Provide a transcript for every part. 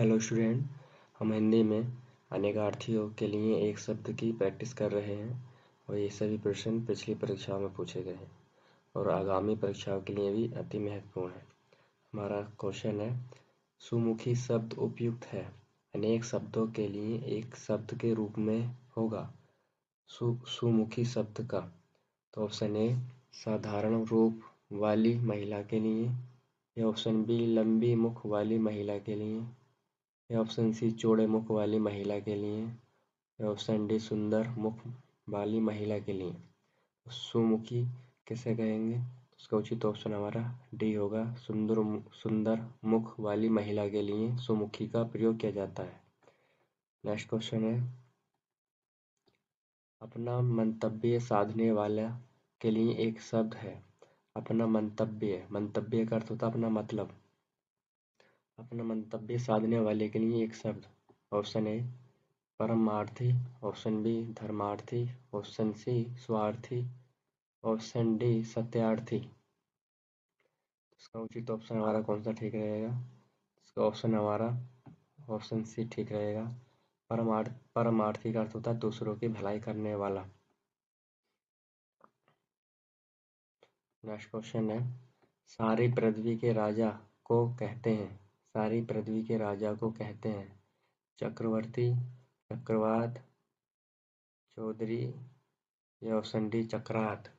Hello student, हम हिंदी में अनेकार्थियों के लिए एक शब्द की प्रैक्टिस कर रहे हैं और ये सभी प्रश्न पिछली परीक्षाओं में पूछे गए हैं और आगामी परीक्षाओं के लिए भी अति महत्वपूर्ण है। हमारा क्वेश्चन है, सुमुखी शब्द उपयुक्त है अनेक शब्दों के लिए एक शब्द के रूप में होगा। सुमुखी शब्द का तो ऑप्शन ए साधारण रूप वाली महिला के लिए, या ऑप्शन बी लंबी मुख वाली महिला के लिए, या ऑप्शन सी चौड़े मुख वाली महिला के लिए, या ऑप्शन डी सुंदर मुख वाली महिला के लिए। सुमुखी किसे कहेंगे? उसका उचित ऑप्शन हमारा डी होगा, सुंदर मुख वाली महिला के लिए सुमुखी का प्रयोग किया जाता है। नेक्स्ट क्वेश्चन है, अपना मंतव्य साधने वाला के लिए एक शब्द है। अपना मंतव्य का अर्थ होता है अपना मतलब। अपना मंतव्य साधने वाले के लिए एक शब्द। ऑप्शन ए परमार्थी, ऑप्शन बी धर्मार्थी, ऑप्शन सी स्वार्थी, ऑप्शन डी सत्यार्थी। इसका उचित ऑप्शन हमारा कौन सा ठीक रहेगा? इसका ऑप्शन हमारा ऑप्शन सी ठीक रहेगा। परमार्थी का अर्थ होता है दूसरों की भलाई करने वाला। नेक्स्ट क्वेश्चन है, सारी पृथ्वी के राजा को कहते हैं। सारी पृथ्वी के राजा को कहते हैं चक्रवर्ती, चक्रवात, चौधरी, या ऑप्शन डी चक्रात।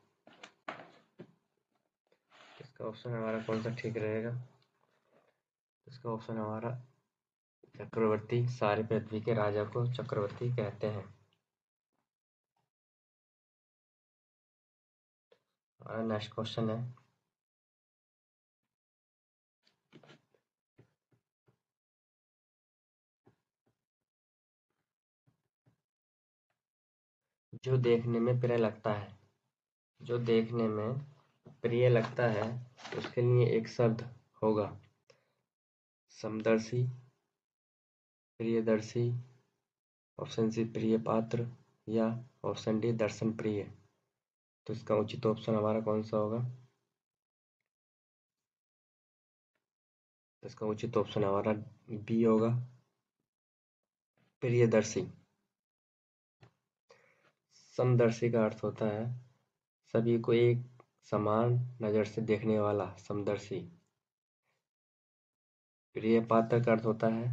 इसका ऑप्शन हमारा कौन सा ठीक रहेगा? इसका ऑप्शन हमारा चक्रवर्ती। सारी पृथ्वी के राजा को चक्रवर्ती कहते हैं। हमारा नेक्स्ट क्वेश्चन है, जो देखने में प्रिय लगता है। जो देखने में प्रिय लगता है उसके लिए एक शब्द होगा समदर्शी, प्रियदर्शी, ऑप्शन सी प्रिय पात्र, या ऑप्शन डी दर्शन प्रिय। तो इसका उचित ऑप्शन हमारा कौन सा होगा? इसका उचित ऑप्शन हमारा बी होगा, प्रियदर्शी। समदर्शी का अर्थ होता है सभी को एक समान नजर से देखने वाला समदर्शी। प्रिय पात्र का अर्थ होता है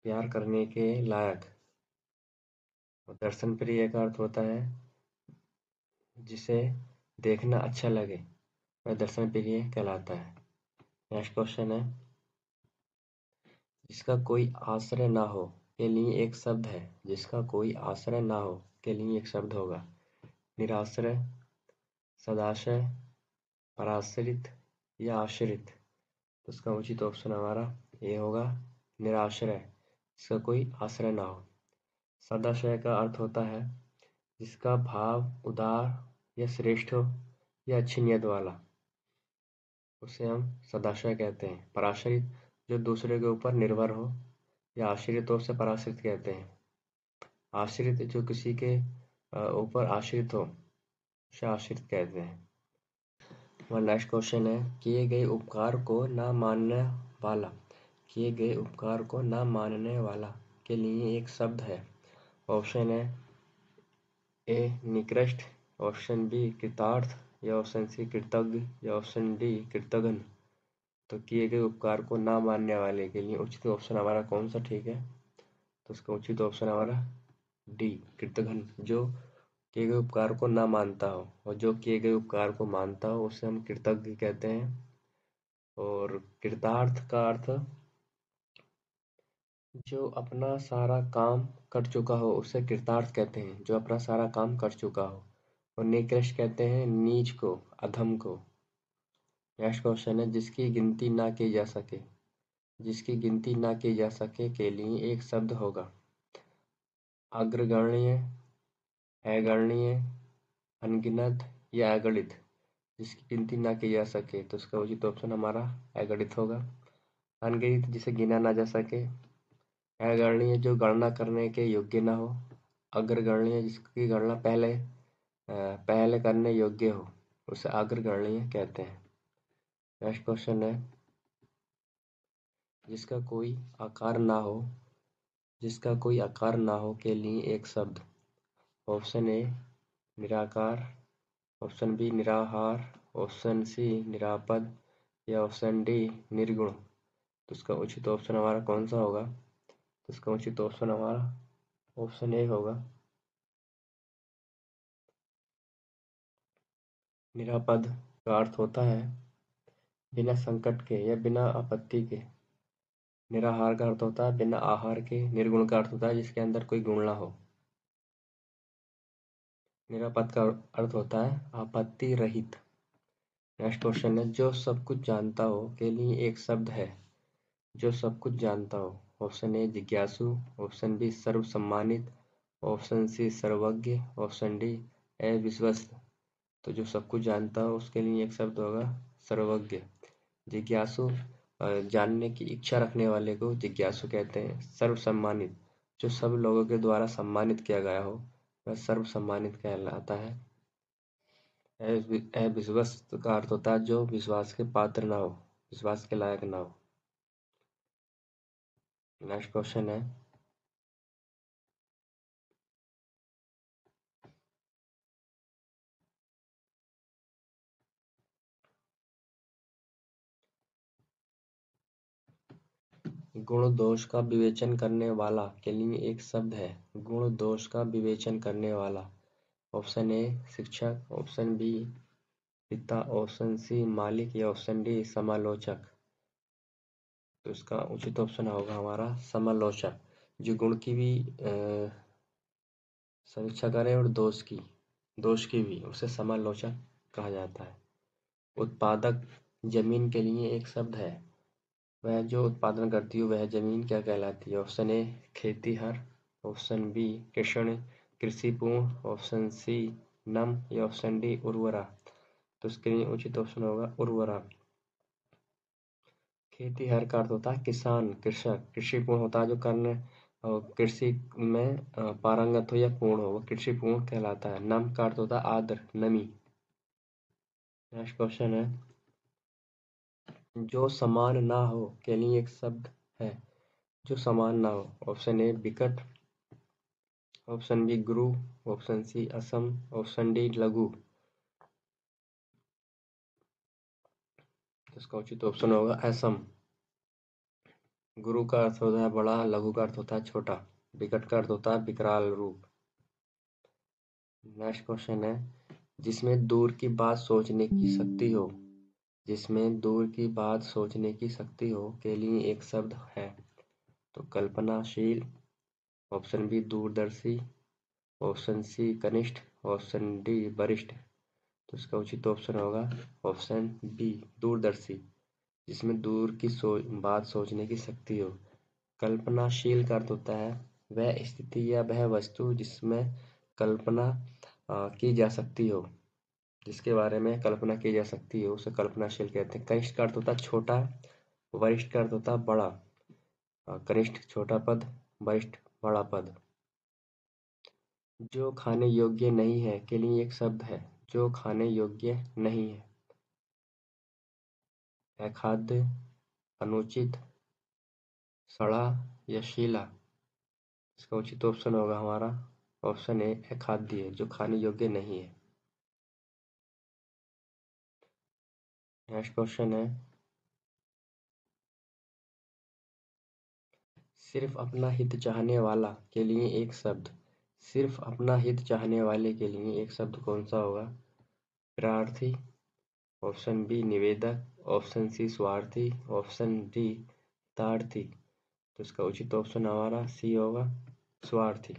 प्यार करने के लायक। और दर्शन प्रिय का अर्थ होता है जिसे देखना अच्छा लगे, वह दर्शन प्रिय कहलाता है। नेक्स्ट क्वेश्चन है, जिसका कोई आश्रय ना हो के लिए एक शब्द है। जिसका कोई आश्रय ना हो के लिए एक शब्द होगा निराश्रय, सदाशय, पराश्रित, या आश्रित। तो उसका उचित ऑप्शन हमारा ये होगा निराश्रय, जिसका कोई आश्रय ना हो। सदाशय का अर्थ होता है जिसका भाव उदार या श्रेष्ठ हो या अच्छी नियत वाला, उसे हम सदाशय कहते हैं। पराश्रित जो दूसरे के ऊपर निर्भर हो, या आश्रित हो उसे पराश्रित कहते हैं। आश्रित जो किसी के ऊपर आश्रित हो उसे आश्रित कहते हैं। हमारा नेक्स्ट क्वेश्चन है, किए गए उपकार को ना मानने वाला। किए गए उपकार को ना मानने वाला के लिए एक शब्द है। ऑप्शन है ए निकृष्ट, ऑप्शन बी कृतार्थ, या ऑप्शन सी कृतज्ञ, या ऑप्शन डी कृतघ्न। तो किए गए उपकार को ना मानने वाले के लिए उचित ऑप्शन हमारा कौन सा ठीक है? तो उसका उचित ऑप्शन हमारा डी कृतघ्न, जो किए गए उपकार को ना मानता हो, और जो किए गए उपकार को मानता हो उसे हम कृतज्ञ कहते हैं। और कृतार्थ का अर्थ जो अपना सारा काम कर चुका हो उसे कृतार्थ कहते हैं, जो अपना सारा काम कर चुका हो। और निकृष्ट कहते हैं नीच को, अधम को। नेक्स्ट क्वेश्चन है, जिसकी गिनती ना की जा सके। जिसकी गिनती ना की जा सके के लिए एक शब्द होगा अग्रगण्य, अगणनीय, अनगिनत, या अगणित। जिसकी गिनती ना की जा सके तो उसका उचित ऑप्शन हमारा अगणित होगा। अनगिनत जिसे गिना ना जा सके, अगणनीय जो गणना करने के योग्य ना हो, अग्रगण्य जिसकी गणना पहले करने योग्य हो, उसे अग्रगण्य कहते हैं। नेक्स्ट क्वेश्चन है, जिसका कोई आकार ना हो, जिसका कोई आकार ना हो के लिए एक शब्द। ऑप्शन ए निराकार, ऑप्शन बी निराहार, ऑप्शन सी निरापद या ऑप्शन डी निर्गुण। तो इसका उचित ऑप्शन हमारा कौन सा होगा? तो इसका उचित ऑप्शन हमारा ऑप्शन ए होगा। निरापद का अर्थ होता है बिना संकट के या बिना आपत्ति के। निराहार का अर्थ होता है बिना आहार के। निर्गुण का अर्थ होता है जिसके अंदर कोई गुण ना हो। निरापद का अर्थ होता है आपत्ति रहित। नेक्स्ट क्वेश्चन है, जो सब कुछ जानता हो के लिए एक शब्द है। जो सब कुछ जानता हो। ऑप्शन ए जिज्ञासु, ऑप्शन बी सर्व सम्मानित, ऑप्शन सी सर्वज्ञ, ऑप्शन डी अविश्वस्त। तो जो सब कुछ जानता हो उसके लिए एक शब्द होगा सर्वज्ञ। जिज्ञासु जानने की इच्छा रखने वाले को जिज्ञासु कहते हैं। सर्व सम्मानित, जो सब लोगों के द्वारा सम्मानित किया गया हो वह सर्व सम्मानित कहलाता है। अविश्वस्त का अर्थ होता है जो विश्वास के पात्र ना हो, विश्वास के लायक ना हो। नेक्स्ट क्वेश्चन है, गुण दोष का विवेचन करने वाला के लिए एक शब्द है। गुण दोष का विवेचन करने वाला। ऑप्शन ए शिक्षक, ऑप्शन बी पिता, ऑप्शन सी मालिक या ऑप्शन डी समालोचक। तो इसका उचित ऑप्शन होगा हमारा समालोचक, जो गुण की भी समीक्षा करे और दोष की भी, उसे समालोचक कहा जाता है। उत्पादक जमीन के लिए एक शब्द है। वह जो उत्पादन करती है वह जमीन क्या कहलाती है? ऑप्शन ए खेतीहर, ऑप्शन बी कृषण कृषिपूर्ण, ऑप्शन सी नम या ऑप्शन डी उर्वरा। तो इसके लिए उचित ऑप्शन होगा उर्वरा। खेतीहर का अर्थ होता है किसान, कृषक। कृषिपूर्ण होता है जो करने कृषि में पारंगत हो या पूर्ण हो, वो कृषिपूर्ण कहलाता है। नम का अर्थ होता है आर्द्र, नमी। नेक्स्ट क्वेश्चन है, जो समान ना हो के लिए एक शब्द है। जो समान ना हो। ऑप्शन ए विकट, ऑप्शन बी गुरु, ऑप्शन सी असम, ऑप्शन डी लघु। इसका उचित ऑप्शन होगा असम। गुरु का अर्थ होता है बड़ा, लघु का अर्थ होता है छोटा, विकट का अर्थ होता है विकराल रूप। नेक्स्ट क्वेश्चन है, जिसमें दूर की बात सोचने की शक्ति हो। जिसमें दूर की बात सोचने की शक्ति हो के लिए एक शब्द है। तो कल्पनाशील, ऑप्शन बी दूरदर्शी, ऑप्शन सी कनिष्ठ, ऑप्शन डी वरिष्ठ। तो इसका उचित ऑप्शन होगा ऑप्शन बी दूरदर्शी, जिसमें दूर की बात सोचने की शक्ति हो। कल्पनाशील का अर्थ होता है वह स्थिति या वह वस्तु जिसमें कल्पना की जा सकती हो, जिसके बारे में कल्पना की जा सकती है उसे कल्पनाशील कहते हैं। कनिष्ठ का अर्थ होता है छोटा, वरिष्ठ का अर्थ होता है बड़ा। कनिष्ठ छोटा पद, वरिष्ठ बड़ा पद। जो खाने योग्य नहीं है के लिए एक शब्द है। जो खाने योग्य नहीं है। अखाद्य, अनुचित, सड़ा या शीला। इसका उचित ऑप्शन होगा हमारा ऑप्शन ए अखाद्य, जो खाने योग्य नहीं है। नेक्स्ट क्वेश्चन है, सिर्फ अपना हित चाहने वाला के लिए एक शब्द। सिर्फ अपना हित चाहने वाले के लिए एक शब्द कौन सा होगा? प्रार्थी, ऑप्शन बी निवेदक, ऑप्शन सी स्वार्थी, ऑप्शन डी हितार्थी। तो इसका उचित ऑप्शन हमारा सी होगा स्वार्थी।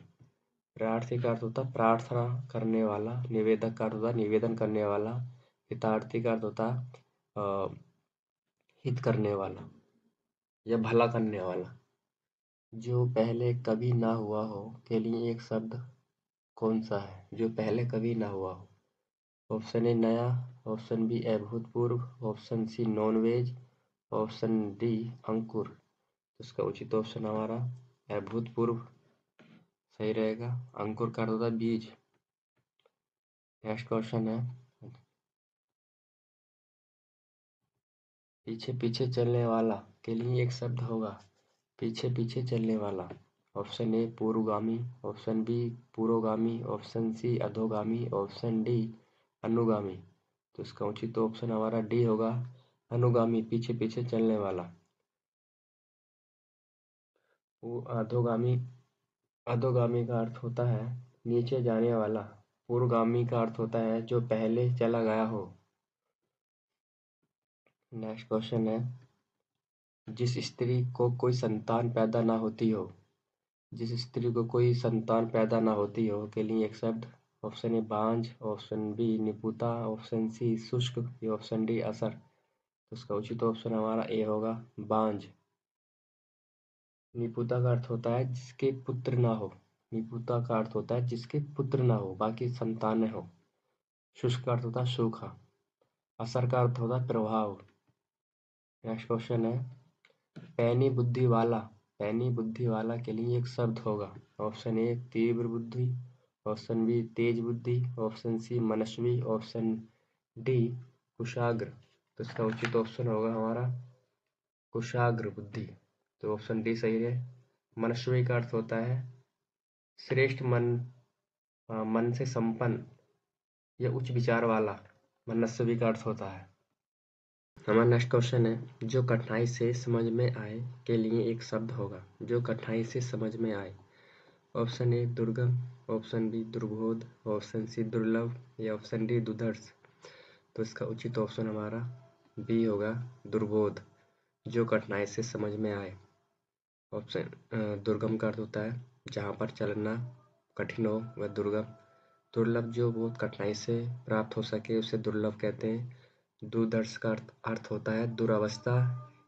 प्रार्थी का अर्थ होता है प्रार्थना करने वाला, निवेदक का अर्थ होता है निवेदन करने वाला, हितार्थी का अर्थ होता है हित करने वाला या भला करने वाला। जो पहले कभी ना हुआ हो के लिए एक शब्द कौन सा है? जो पहले कभी ना हुआ हो। ऑप्शन ए नया, ऑप्शन बी अभूतपूर्व, option C non veg, option D अंकुर। तो इसका उचित ऑप्शन हमारा अभूतपूर्व सही रहेगा। अंकुर का अर्थ होता है बीज। नेक्स्ट क्वेश्चन है, पीछे पीछे चलने वाला के लिए एक शब्द होगा। पीछे पीछे चलने वाला। ऑप्शन ए पूर्वगामी, ऑप्शन बी पुरोगामी, ऑप्शन सी अधोगामी, ऑप्शन डी अनुगामी। तो इसका उचित ऑप्शन हमारा डी होगा, अनुगामी, पीछे पीछे चलने वाला। वो अधोगामी, अधोगामी का अर्थ होता है नीचे जाने वाला। पूर्वगामी का अर्थ होता है जो पहले चला गया हो। नेक्स्ट क्वेश्चन है, जिस स्त्री को कोई संतान पैदा ना होती हो, जिस स्त्री को कोई संतान पैदा ना होती हो के लिए एक शब्द। ऑप्शन ए बांझ, ऑप्शन बी निपुता, ऑप्शन सी शुष्क, या ऑप्शन डी असर। तो उसका उचित ऑप्शन हमारा ए होगा, बांझ। निपुता का अर्थ होता है जिसके पुत्र ना हो। निपुता का अर्थ होता है जिसके पुत्र ना हो, बाकी संतान हो। शुष्क का अर्थ होता है सूखा। असर का अर्थ होता है प्रभाव। नेक्स्ट क्वेश्चन है, पैनी बुद्धि वाला, पैनी बुद्धि वाला के लिए एक शब्द होगा। ऑप्शन ए तीव्र बुद्धि, ऑप्शन बी तेज बुद्धि, ऑप्शन सी मनस्वी, ऑप्शन डी कुशाग्र। तो इसका उचित ऑप्शन होगा हमारा कुशाग्र बुद्धि। तो ऑप्शन डी सही है। मनस्वी का अर्थ होता है श्रेष्ठ मन, मन से संपन्न या उच्च विचार वाला। मनस्वी का अर्थ होता है। हमारा नेक्स्ट क्वेश्चन है, जो कठिनाई से समझ में आए के लिए एक शब्द होगा। जो कठिनाई से समझ में आए। ऑप्शन ए दुर्गम, ऑप्शन बी दुर्बोध, ऑप्शन सी दुर्लभ, या ऑप्शन डी दुर्धर्ष। तो इसका उचित ऑप्शन हमारा बी होगा, दुर्बोध, जो कठिनाई से समझ में आए। ऑप्शन दुर्गम का अर्थ होता है जहाँ पर चलना कठिन हो वह दुर्गम। दुर्लभ जो बहुत कठिनाई से प्राप्त हो सके उसे दुर्लभ कहते हैं। दुर्दर्श का अर्थ होता है दुरावस्था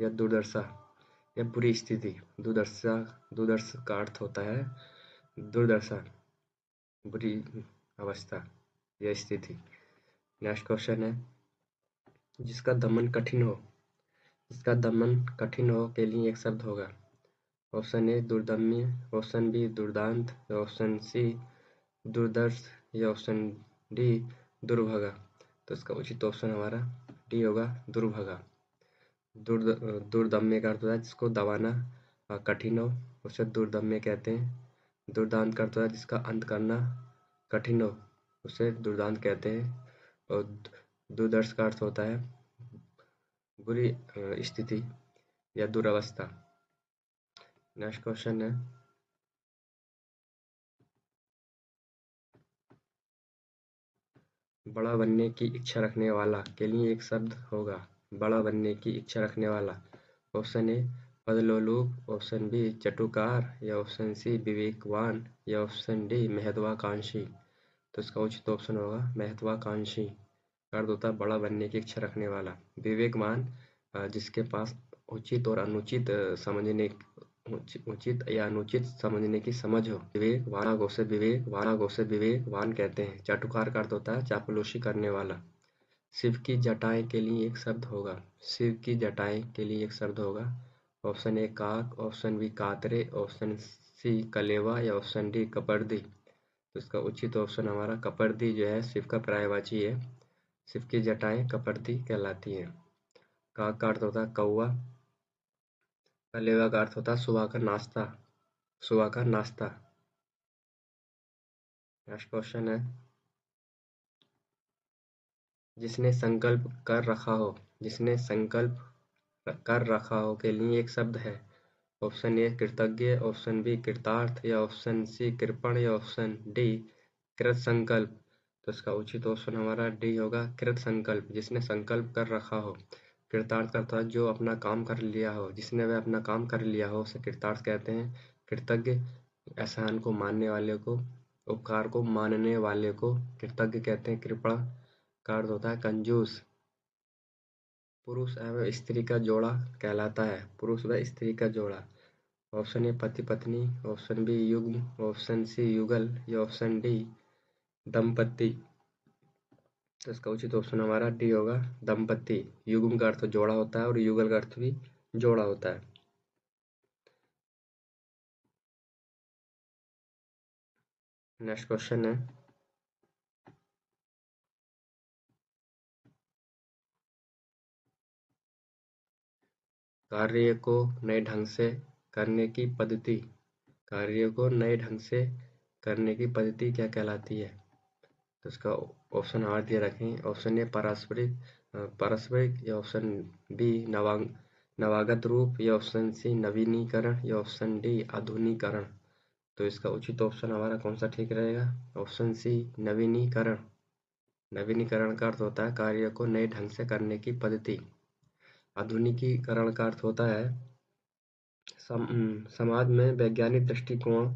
या दुर्दशा या बुरी स्थिति। दुर्दशा, दुर्दर्श का अर्थ होता है दुर्दशा, बुरी अवस्था या स्थिति। नेक्स्ट क्वेश्चन है, जिसका दमन कठिन हो, जिसका दमन कठिन हो के लिए एक शब्द होगा। ऑप्शन ए दुर्दम्य, ऑप्शन बी दुर्दांत, ऑप्शन सी दुर्दर्श, या ऑप्शन डी दुर्भगा। तो इसका उचित ऑप्शन हमारा डी होगा, दुर्भगा। दुर्दम्य का अर्थ होता है जिसको दबाना कठिन हो, उसे दुर्दम्य कहते हैं। दुर्दांत का अर्थ होता है जिसका अंत करना कठिन हो, उसे दुर्दांत कहते हैं। और दुर्दर्श का अर्थ होता है बुरी स्थिति या दुरावस्था। नेक्स्ट क्वेश्चन है, बड़ा बनने की इच्छा रखने वाला के लिए एक शब्द होगा। बड़ा बनने की इच्छा रखने वाला। ऑप्शन ए पदलोलुप, ऑप्शन बी चटुकार, या ऑप्शन सी विवेकवान, या ऑप्शन डी महत्वाकांक्षी। तो इसका उचित ऑप्शन होगा महत्वाकांक्षी। अर्थ होता है बड़ा बनने की इच्छा रखने वाला। विवेकवान जिसके पास उचित और अनुचित समझने, उचित या अनुचित समझने की समझ हो। विवेकवान को से विवेकवान कहते हैं। चाटुकार का अर्थ होता है चापलूसी करने वाला। शिव की जटाएं के लिए एक शब्द होगा। शिव की जटाएं के लिए एक शब्द होगा। ऑप्शन ए काक, ऑप्शन बी कातरे, ऑप्शन सी कलेवा, या ऑप्शन डी कपर्दी। तो इसका उचित ऑप्शन हमारा कपर्दी जो है शिव का पर्यायवाची है। शिव की जटाएं कपर्दी कहलाती हैं। काक का अर्थ होता है कौवा। कलेवा का अर्थ होता है सुबह का नाश्ता, सुबह का नाश्ता। नेक्स्ट क्वेश्चन है, जिसने संकल्प कर रखा हो, जिसने संकल्प कर रखा हो के लिए एक शब्द है। ऑप्शन ए कृतज्ञ, ऑप्शन बी कृतार्थ, या ऑप्शन सी कृपण, या ऑप्शन डी कृत संकल्प। तो इसका उचित ऑप्शन हमारा डी होगा, कृत संकल्प, जिसने संकल्प कर रखा हो। कृतार्थ करता है जो अपना काम कर लिया हो, जिसने वह अपना काम कर लिया हो उसे कृतार्थ कहते हैं। कृतज्ञ एहसान को मानने वाले को, उपकार को मानने वाले को कृतज्ञ कहते हैं। कृपण का अर्थ होता है कंजूस। पुरुष एवं स्त्री का जोड़ा कहलाता है। पुरुष व स्त्री का जोड़ा। ऑप्शन ए पति पत्नी, ऑप्शन बी युग्म, ऑप्शन सी युगल, या ऑप्शन डी दंपत्ति। तो इसका उचित ऑप्शन हमारा डी होगा, दंपत्ति। युग्म का अर्थ जोड़ा होता है और युगल का अर्थ भी जोड़ा होता है। नेक्स्ट क्वेश्चन है, कार्य को नए ढंग से करने की पद्धति। कार्य को नए ढंग से करने की पद्धति क्या कहलाती है? तो इसका ऑप्शन आर दिए रखें। ऑप्शन ए पारस्परिक, या ऑप्शन बी नवागत रूप, या ऑप्शन सी नवीनीकरण, या ऑप्शन डी आधुनिकीकरण। तो इसका उचित ऑप्शन हमारा कौन सा ठीक रहेगा? ऑप्शन सी नवीनीकरण। नवीनीकरण का अर्थ होता है कार्य को नए ढंग से करने की पद्धति। आधुनिकीकरण का अर्थ होता है समाज में वैज्ञानिक दृष्टिकोण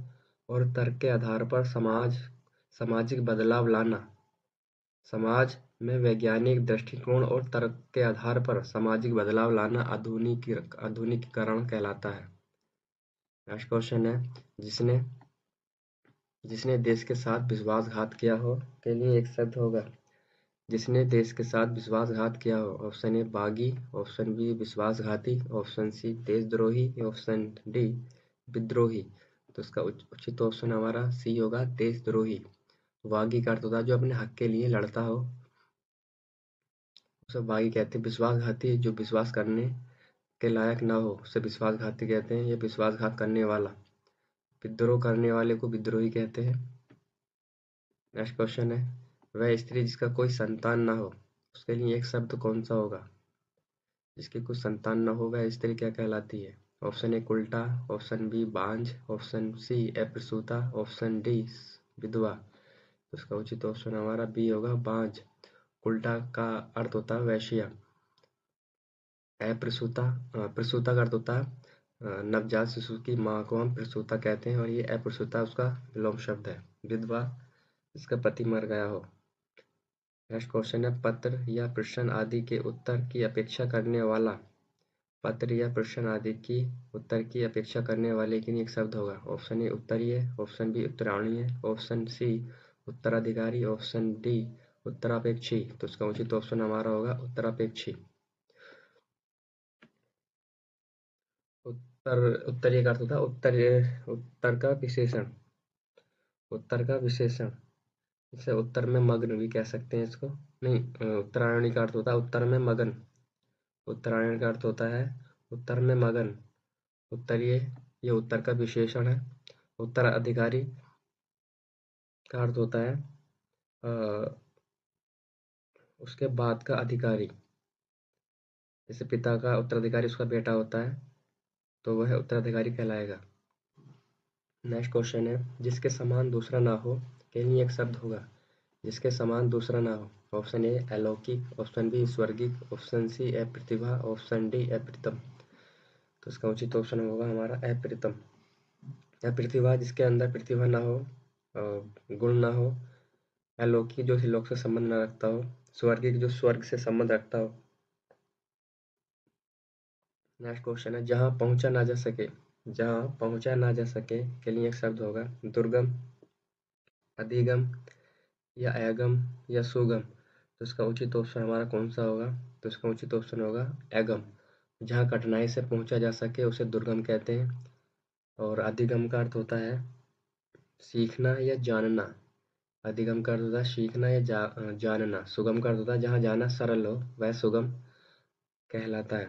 और तर्क के आधार पर सामाजिक बदलाव लाना। समाज में वैज्ञानिक दृष्टिकोण और तर्क के आधार पर सामाजिक बदलाव लाना आधुनिकीकरण कहलाता है। नेक्स्ट क्वेश्चन है, जिसने देश के साथ विश्वासघात किया हो के लिए एक शब्द होगा। जिसने देश के साथ विश्वासघात किया हो। ऑप्शन ए बागी, ऑप्शन बी विश्वासघाती, ऑप्शन सी देशद्रोही, ऑप्शन डी विद्रोही। तो इसका उचित ऑप्शन हमारा सी होगा, देशद्रोही। बागी का अर्थ होता है जो अपने हक के लिए लड़ता हो, उसे बागी कहते हैं। विश्वासघाती जो विश्वास करने के लायक ना हो उसे विश्वासघाती कहते हैं, ये विश्वासघात करने वाला। विद्रोह करने वाले को विद्रोही कहते हैं। नेक्स्ट क्वेश्चन है, वह स्त्री जिसका कोई संतान ना हो उसके लिए एक शब्द कौन सा होगा? जिसकी कोई संतान न हो वह स्त्री क्या कहलाती है? ऑप्शन ए उल्टा, ऑप्शन बी बांझ, ऑप्शन सी अप्रसूता, ऑप्शन डी विधवा। तो इसका उचित ऑप्शन हमारा बी होगा, बांझ। उल्टा का अर्थ होता है वैश्या। प्रसूता का अर्थ होता है नवजात शिशु की माँ को हम प्रसूता कहते हैं, और ये अप्रसूता उसका विलोम शब्द है। विधवा इसका पति मर गया हो। नेक्स्ट क्वेश्चन है, पत्र या प्रश्न आदि के उत्तर की अपेक्षा करने वाला। पत्र या प्रश्न आदि की उत्तर की अपेक्षा करने वाले के लिए एक शब्द होगा। ऑप्शन ए उत्तरीय, ऑप्शन बी उत्तरायणीय, ऑप्शन सी उत्तराधिकारी, ऑप्शन डी उत्तरापेक्षी। तो इसका उचित ऑप्शन हमारा होगा उत्तरापेक्षी। उत्तरीय का अर्थ होता है उत्तर का विशेषण। उत्तर का विशेषण, इसे उत्तर में मग्न भी कह सकते हैं इसको। नहीं, उत्तरायणी का अर्थ होता है उत्तर में मगन। उत्तरायण का अर्थ होता है उत्तर में मगन। उत्तरीय ये उत्तर का विशेषण है। उत्तराधिकारी का अर्थ होता है उसके बाद का अधिकारी। जैसे पिता का उत्तराधिकारी उसका बेटा होता है, तो वह उत्तराधिकारी कहलाएगा। नेक्स्ट क्वेश्चन है, जिसके समान दूसरा ना हो के लिए एक शब्द होगा। जिसके समान दूसरा ना हो। ऑप्शन ए अलौकिक, ऑप्शन बी स्वर्गिक, ऑप्शन सी अप्रतिभा, ऑप्शन डी अप्रितम। तो इसका उचित ऑप्शन होगा हमारा अप्रितम। अप्रतिभा जिसके अंदर प्रतिभा ना हो, गुण ना हो। अलौकिक जो लोक से संबंध न रखता हो। स्वर्गिक जो स्वर्ग से संबंध रखता हो। नेक्स्ट क्वेश्चन है, जहां पहुंचा ना जा सके के लिए एक शब्द होगा। दुर्गम, अधिगम, या अगम, या सुगम। तो इसका उचित ऑप्शन हमारा कौन सा होगा? तो इसका उचित ऑप्शन होगा अगम। जहाँ कठिनाई से पहुंचा जा सके उसे दुर्गम कहते हैं। और अधिगम का अर्थ होता है सीखना या जानना। अधिगम का अर्थ होता है सीखना या जानना। सुगम का अर्थ होता है जहाँ जाना सरल हो, वह सुगम कहलाता है।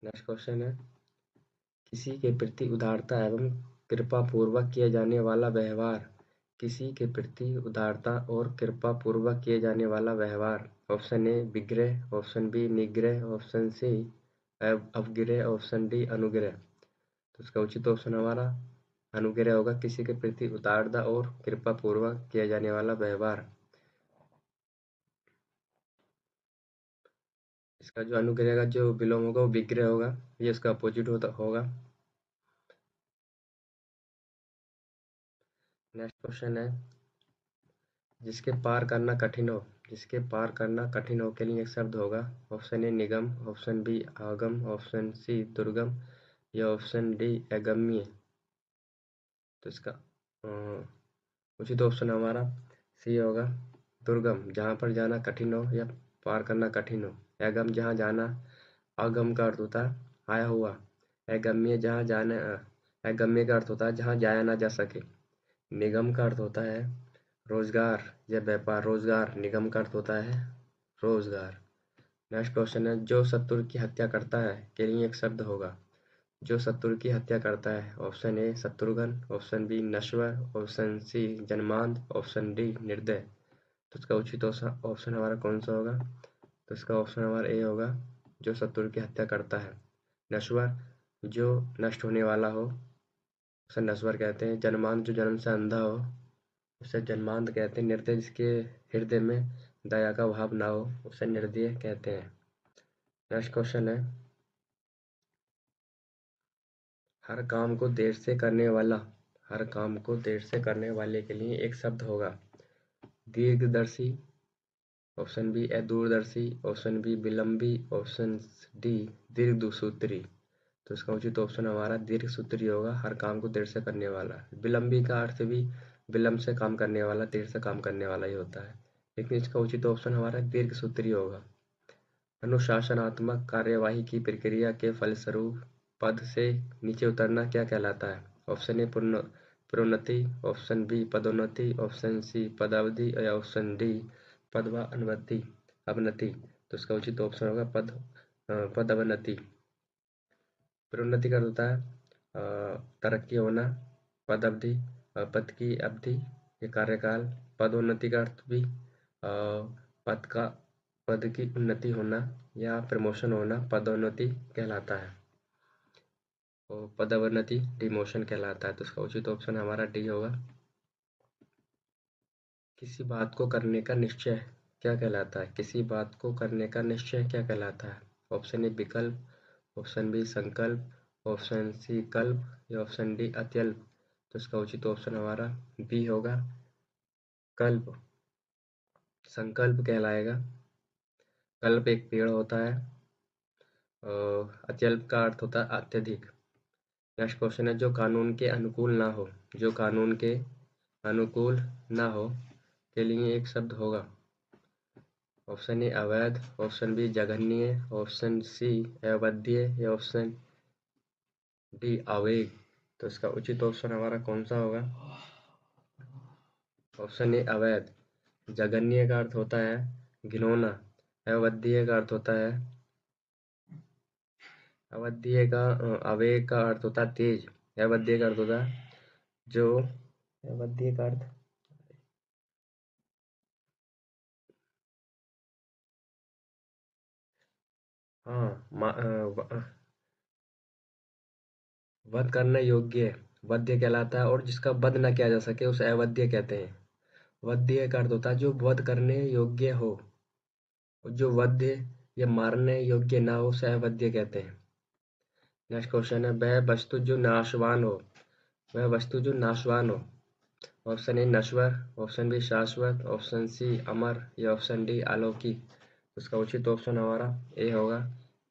नेक्स्ट क्वेश्चन है, किसी के प्रति उदारता एवं कृपा पूर्वक किया जाने वाला व्यवहार। किसी के प्रति उदारता और कृपा पूर्वक किए जाने वाला व्यवहार। ऑप्शन ए विग्रह, ऑप्शन बी निग्रह, ऑप्शन सी अवग्रह, ऑप्शन डी अनुग्रह। तो इसका उचित ऑप्शन हमारा अनुग्रह होगा। किसी के प्रति उदारता और कृपा पूर्वक किया जाने वाला व्यवहार। इसका जो अनुग्रह का जो विलोम होगा वो विग्रह होगा, ये इसका अपोजिट होगा। नेक्स्ट क्वेश्चन है, जिसके पार करना कठिन हो। जिसके पार करना कठिन हो के लिए एक शब्द होगा। ऑप्शन ए निगम, ऑप्शन बी आगम, ऑप्शन सी दुर्गम, या ऑप्शन डी अगम्य। तो इसका उचित ऑप्शन हमारा सी होगा, दुर्गम। जहाँ पर जाना कठिन हो या पार करना कठिन हो। अगम जहाँ जाना, अगम का अर्थ होता है आया हुआ। अगम्य जहाँ जाना, अगम्य का अर्थ होता है जहाँ जाया ना जा सके। निगम का अर्थ होता है रोजगार या व्यापार। रोजगार, निगम का अर्थ होता है रोजगार। नेक्स्ट क्वेश्चन है, जो शत्रु की हत्या करता है के लिए एक शब्द होगा। जो शत्रु की हत्या करता है, ऑप्शन ए शत्रुघ्न, ऑप्शन बी नश्वर, ऑप्शन सी जन्मांध, ऑप्शन डी निर्दय। तो इसका उचित ऑप्शन हमारा कौन सा होगा? तो इसका ऑप्शन हमारा ए होगा, जो शत्रु की हत्या करता है। नश्वर जो नष्ट होने वाला हो उसे नश्वर कहते हैं। जन्मांध जो जन्म से अंधा हो उसे जन्मांध कहते हैं। निर्दय जिसके हृदय में दया का भाव ना हो उसे निर्दय कहते हैं। नेक्स्ट क्वेश्चन है, हर काम को देर से करने वाला, हर काम को देर से करने वाले के लिए एक शब्द होगा। दीर्घदर्शी, ऑप्शन बी दूरदर्शी, ऑप्शन बी विलंबी, ऑप्शन डी दीर्घसूत्री। तो इसका उचित ऑप्शन हमारा दीर्घसूत्री होगा। हर काम को देर से करने वाला। विलंबी का अर्थ भी विलंब से काम करने वाला, देर से काम करने वाला ही होता है, लेकिन इसका उचित ऑप्शन हमारा दीर्घसूत्री होगा। अनुशासनात्मक कार्यवाही की प्रक्रिया के फलस्वरूप पद से नीचे उतरना क्या कहलाता है? ऑप्शन ए प्रोन्नति, ऑप्शन बी पदोन्नति, ऑप्शन सी पदावधि या ऑप्शन डी अवनति। तो इसका उचित ऑप्शन होगा पदोन्नति। प्रोन्नति का होता है तरक्की होना, पद अवधि पद की अवधि या कार्यकाल, पदोन्नति का अर्थ भी पद की उन्नति होना या प्रमोशन होना पदोन्नति कहलाता है, और पदोन्नति डिमोशन कहलाता है। तो इसका उचित ऑप्शन हमारा डी होगा। किसी बात को करने का निश्चय क्या कहलाता है? किसी बात को करने का निश्चय क्या कहलाता है? ऑप्शन ए विकल्प, ऑप्शन बी संकल्प, ऑप्शन सी कल्प या ऑप्शन डी अत्यल्प। तो इसका उचित ऑप्शन हमारा बी होगा, कल्प। संकल्प कहलाएगा। कल्प एक पेड़ होता है और अत्यल्प का अर्थ होता है अत्यधिक। नेक्स्ट क्वेश्चन है, जो कानून के अनुकूल ना हो, जो कानून के अनुकूल ना हो के लिए एक शब्द होगा। ऑप्शन ए अवैध, ऑप्शन बी जघन्य, ऑप्शन सी अवैध या ऑप्शन डी अवेग। तो इसका उचित ऑप्शन हमारा कौन सा होगा? ऑप्शन ए अवैध। जघन्य का अर्थ होता है घिनौना, अवैध का अर्थ होता है अवेग का अर्थ होता है तेज, अवैध का अर्थ होता है जो अवैध का अर्थ वध करने योग्य वध्य कहलाता है, और जिसका वध न किया जा सके उसे अवध्य कहते हैं। वध्य का अर्थ होता है जो वध करने योग्य हो, और जो वध्य या मारने योग्य ना हो उसे अवध्य कहते हैं। नेक्स्ट क्वेश्चन है, वह वस्तु जो नाशवान हो, वह वस्तु जो नाशवान हो। ऑप्शन ए नश्वर, ऑप्शन बी शाश्वत, ऑप्शन सी अमर या ऑप्शन डी अलौकिक। उसका उचित ऑप्शन हमारा ए होगा,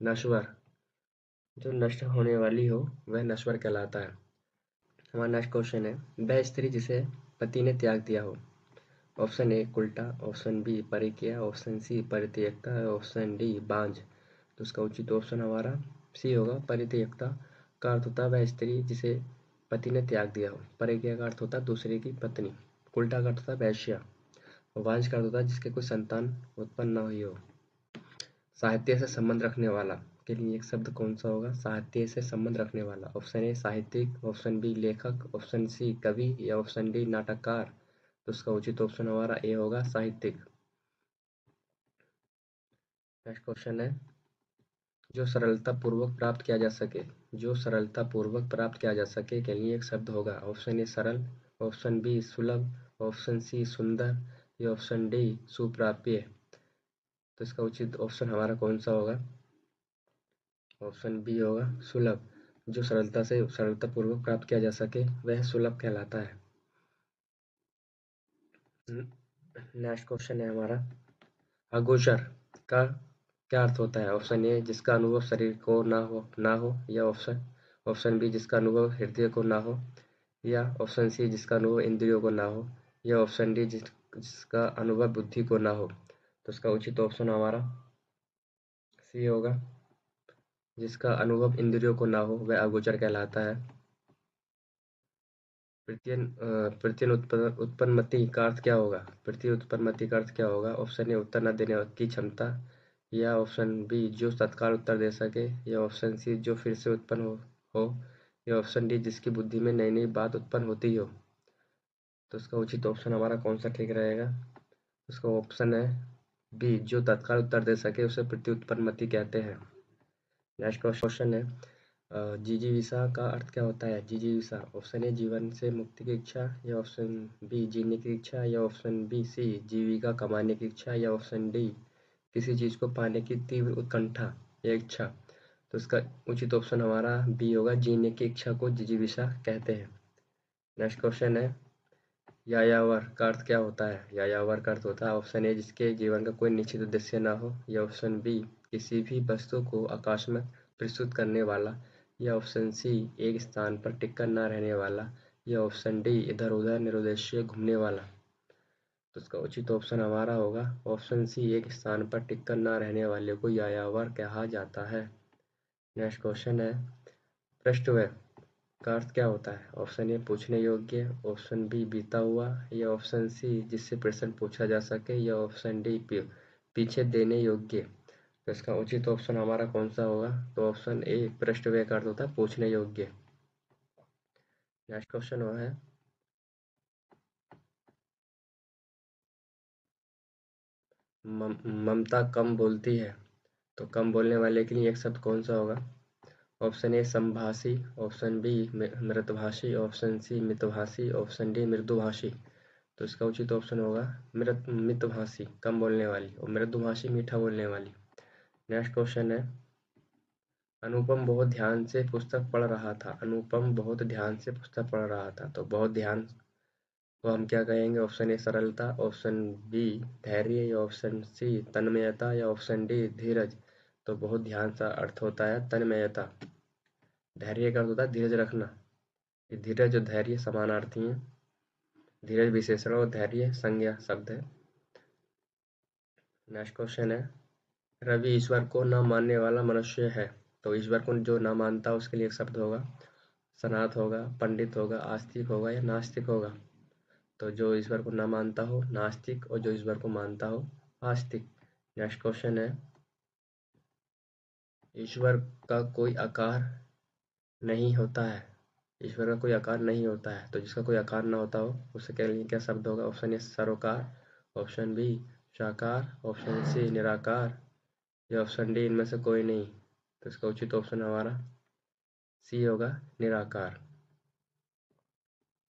नश्वर। जो नष्ट होने वाली हो वह नश्वर कहलाता है। हमारा नेक्स्ट क्वेश्चन है, वह स्त्री जिसे पति ने त्याग दिया हो। ऑप्शन ए उल्टा, ऑप्शन बी परिक्रिया, ऑप्शन सी परित्यक्ता, ऑप्शन डी बांझ। तो उसका उचित ऑप्शन हमारा सी होगा, परित्यक्ता का अर्थ होता है वह स्त्री जिसे पति ने त्याग दिया हो। परिक्रिया का अर्थ होता है दूसरे की पत्नी। उल्टा का अर्थ होता है वैश्या। और बांझ का अर्थ होता है जिसके कोई संतान उत्पन्न न हुई हो। साहित्य से संबंध रखने वाला के लिए एक शब्द कौन सा होगा? साहित्य से संबंध रखने वाला। ऑप्शन ए साहित्यिक, ऑप्शन बी लेखक, ऑप्शन सी कवि या ऑप्शन डी नाटककार। तो उसका उचित ऑप्शन हमारा ए होगा, साहित्यिक। नेक्स्ट क्वेश्चन है, जो सरलता पूर्वक प्राप्त किया जा सके, जो सरलता पूर्वक प्राप्त किया जा सके के लिए एक शब्द होगा। ऑप्शन ए सरल, ऑप्शन बी सुलभ, ऑप्शन सी सुंदर या ऑप्शन डी सुप्राप्य। तो इसका उचित ऑप्शन हमारा कौन सा होगा? ऑप्शन बी होगा, सुलभ। जो सरलता पूर्वक प्राप्त किया जा सके वह सुलभ कहलाता है। नेक्स्ट क्वेश्चन है हमारा, अगोचर का क्या अर्थ होता है? ऑप्शन ए जिसका अनुभव शरीर को ना हो या ऑप्शन बी जिसका अनुभव हृदय को ना हो, या ऑप्शन सी जिसका अनुभव इंद्रियों को ना हो, या ऑप्शन डी जिसका अनुभव बुद्धि को ना हो। तो इसका उचित ऑप्शन हमारा सी होगा, जिसका अनुभव इंद्रियों को ना हो वह अगोचर कहलाता है। प्रत्यय उत्पन्नमति का अर्थ क्या होगा? प्रत्यय उत्पन्नमति का अर्थ क्या होगा? ऑप्शन ए उत्तर न देने की क्षमता, या ऑप्शन बी जो तत्काल उत्तर दे सके, या ऑप्शन सी जो फिर से उत्पन्न हो, या ऑप्शन डी जिसकी बुद्धि में नई नई बात उत्पन्न होती हो। तो इसका उचित ऑप्शन हमारा कौन सा ठीक रहेगा? उसका ऑप्शन है बी जो तत्काल उत्तर दे सके उसे प्रत्युत्पन्नमति कहते हैं। नेक्स्ट क्वेश्चन है जिजीविषा का अर्थ क्या होता है? जिजीविषा ऑप्शन ए जीवन से मुक्ति की इच्छा, या ऑप्शन बी जीने की इच्छा, या ऑप्शन बी सी जीविका कमाने की इच्छा, या ऑप्शन डी किसी चीज को पाने की तीव्र उत्कंठा या इच्छा। तो इसका उचित ऑप्शन हमारा बी होगा, जीने की इच्छा को जिजीविषा कहते हैं। नेक्स्ट क्वेश्चन है यायावर का अर्थ क्या होता है? यायावर का अर्थ होता है ऑप्शन ए जिसके जीवन का कोई निश्चित उद्देश्य ना हो, या ऑप्शन बी किसी भी वस्तु को आकाश में प्रस्तुत करने वाला, या ऑप्शन सी एक स्थान पर टिककर ना रहने वाला, या ऑप्शन डी इधर उधर निरुद्देश्य घूमने वाला। तो इसका उचित ऑप्शन हमारा होगा ऑप्शन सी एक स्थान पर टिककर ना रहने वाले को यायावर कहा जाता है। नेक्स्ट क्वेश्चन है पृष्ठव्यय का अर्थ क्या होता है? ऑप्शन ए पूछने योग्य, ऑप्शन बी बीता हुआ, या ऑप्शन सी जिससे प्रश्न पूछा जा सके, या ऑप्शन डी पीछे देने योग्य। तो इसका उचित ऑप्शन हमारा कौन सा होगा? तो ऑप्शन ए पृष्ठव्यय का अर्थ होता है पूछने योग्य। नेक्स्ट क्वेश्चन वो है ममता कम बोलती है, तो कम बोलने वाले के लिए एक शब्द कौन सा होगा? ऑप्शन ए समभाषी, ऑप्शन बी मृतभाषी, ऑप्शन सी मितभाषी, ऑप्शन डी मृदुभाषी। तो इसका उचित ऑप्शन होगा मितभाषी कम बोलने वाली, और मृदुभाषी मीठा बोलने वाली। नेक्स्ट क्वेश्चन है अनुपम बहुत ध्यान से पुस्तक पढ़ रहा था। अनुपम बहुत ध्यान से पुस्तक पढ़ रहा था, तो बहुत ध्यान को हम क्या कहेंगे? ऑप्शन ए सरलता, ऑप्शन बी धैर्य, या ऑप्शन सी तन्मयता, या ऑप्शन डी धीरज। तो बहुत ध्यान का अर्थ होता है तन्मयता। धैर्य का अर्थ होता है धीरज रखना। ये धीरज और धैर्य समानार्थी हैं। धीरज विशेषण और धैर्य संज्ञा शब्द है। नेक्स्ट क्वेश्चन है रवि ईश्वर को न मानने वाला मनुष्य है, तो ईश्वर को जो न मानता उसके लिए एक शब्द होगा, सनात होगा, पंडित होगा, आस्तिक होगा, या नास्तिक होगा। तो जो ईश्वर को न मानता हो नास्तिक, और जो ईश्वर को मानता हो आस्तिक। नेक्स्ट क्वेश्चन है ईश्वर का कोई आकार नहीं होता है। ईश्वर का कोई आकार नहीं होता है, तो जिसका कोई आकार ना होता हो उसके के लिए क्या शब्द होगा? ऑप्शन ए सरोकार, ऑप्शन बी साकार, ऑप्शन सी निराकार, या ऑप्शन डी इनमें से कोई नहीं। तो इसका उचित ऑप्शन हमारा सी होगा निराकार।